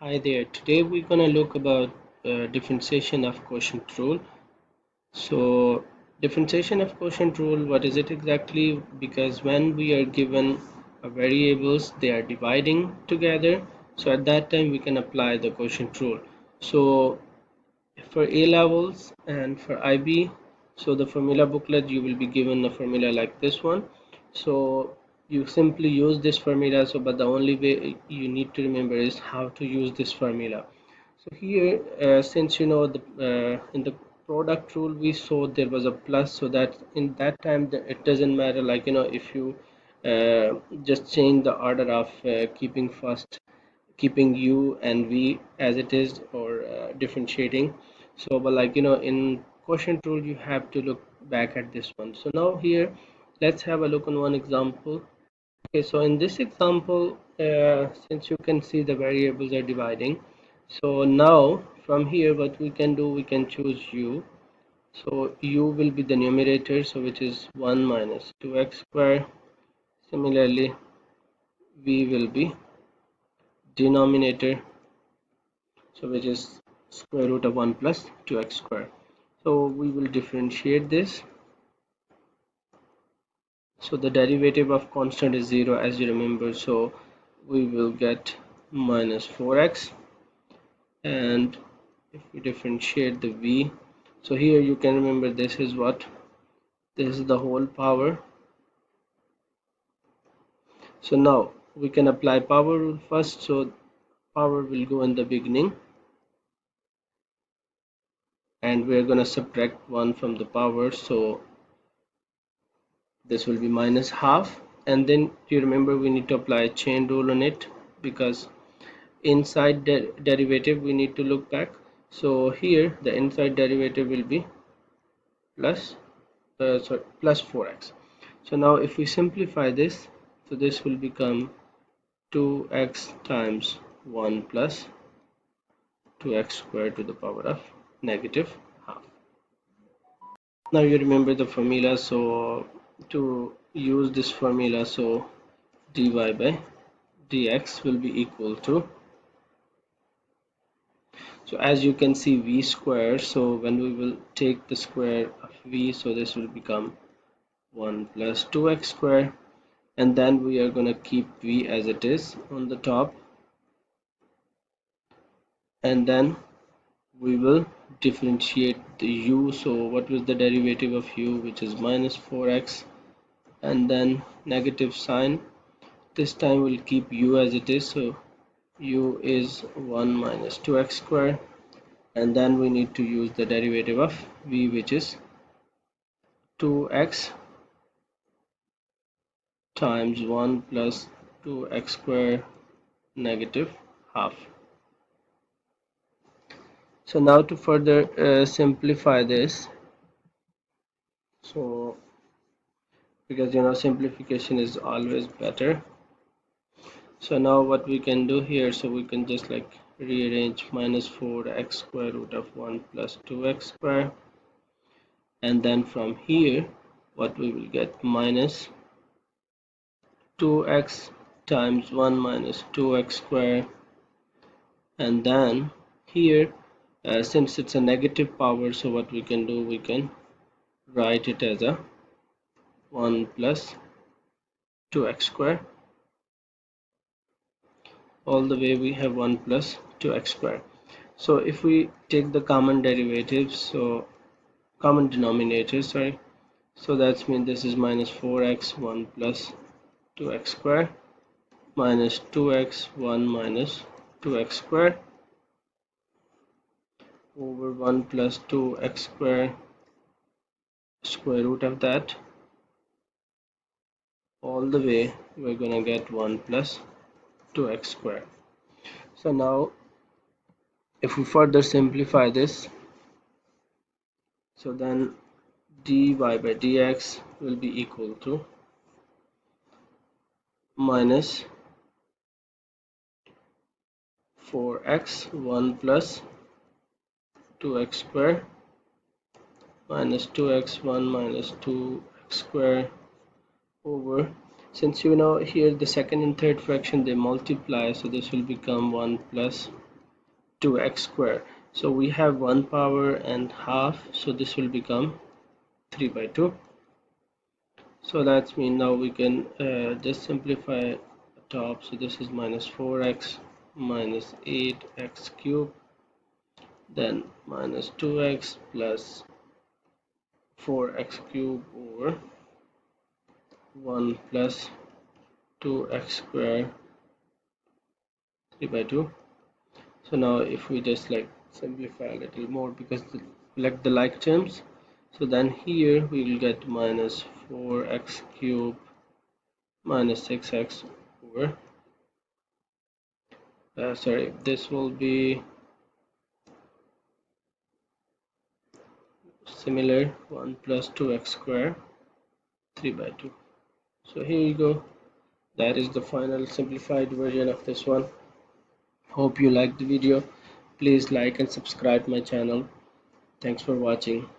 Hi there. Today we're gonna look about differentiation of quotient rule. So, differentiation of quotient rule, what is it exactly? Because when we are given variables, they are dividing together. So at that time we can apply the quotient rule. So for A levels and for IB, so the formula booklet you will be given a formula like this one. So you simply use this formula. So but the only way you need to remember is how to use this formula. So here, since you know the in the product rule we saw there was a plus, so that in that time it doesn't matter, like if you just change the order of keeping u and v as it is, or differentiating. So but in quotient rule you have to look back at this one. So now here let's have a look on one example. Okay, so in this example, since you can see the variables are dividing, so now from here what we can do, we can choose u. So u will be the numerator, so which is 1 minus 2x square. Similarly, v will be denominator, so which is square root of 1 plus 2x square. So we will differentiate this. So the derivative of constant is 0, as you remember, so we will get minus 4x. And if we differentiate the v, so here you can remember this is what, this is the whole power. So now we can apply power rule first. So power will go in the beginning, and we're going to subtract 1 from the power, so this will be minus half. And then you remember we need to apply a chain rule on it, because inside the derivative we need to look back. So here the inside derivative will be plus plus 4x. So now if we simplify this, so this will become 2x times 1 plus 2x squared to the power of negative half. Now you remember the formula, so to use this formula, so dy by dx will be equal to, so as you can see, v square. So when we will take the square of v, so this will become 1 plus 2x square, and then we are going to keep v as it is on the top, and then we will differentiate the u. So what was the derivative of u, which is minus 4x, and then negative sign. This time we'll keep u as it is, so u is 1 minus 2x square, and then we need to use the derivative of v, which is 2x times 1 plus 2x square negative half. So now to further simplify this, so because simplification is always better. So now what we can do here, so we can just like rearrange minus 4x square root of 1 plus 2x square, and then from here what we will get, minus 2x times 1 minus 2x square, and then here since it's a negative power, so what we can do, we can write it as a 1 plus 2x square. All the way we have 1 plus 2x square. So if we take the common derivatives, so common denominator, sorry, so that's mean this is minus 4x 1 plus 2x square minus 2x 1 minus 2x square over 1 plus 2x square square root of that, all the way we're gonna get 1 plus 2x square. So now if we further simplify this, so then dy by dx will be equal to minus 4x 1 plus 2x square minus 2x 1 minus 2x square over, since here the second and third fraction they multiply, so this will become 1 plus 2x square. So we have 1 power and half, so this will become 3 by 2. So that's mean now we can just simplify top. So this is minus 4x minus 8x cubed, then minus 2x plus 4x cubed over 1 plus 2x square 3 by 2. So now if we just like simplify a little more because like the like terms, so then here we will get minus 4x cubed minus 6x over sorry, this will be similar 1 plus 2x square 3 by 2. So here you go, that is the final simplified version of this one. Hope you liked the video. Please like and subscribe my channel. Thanks for watching.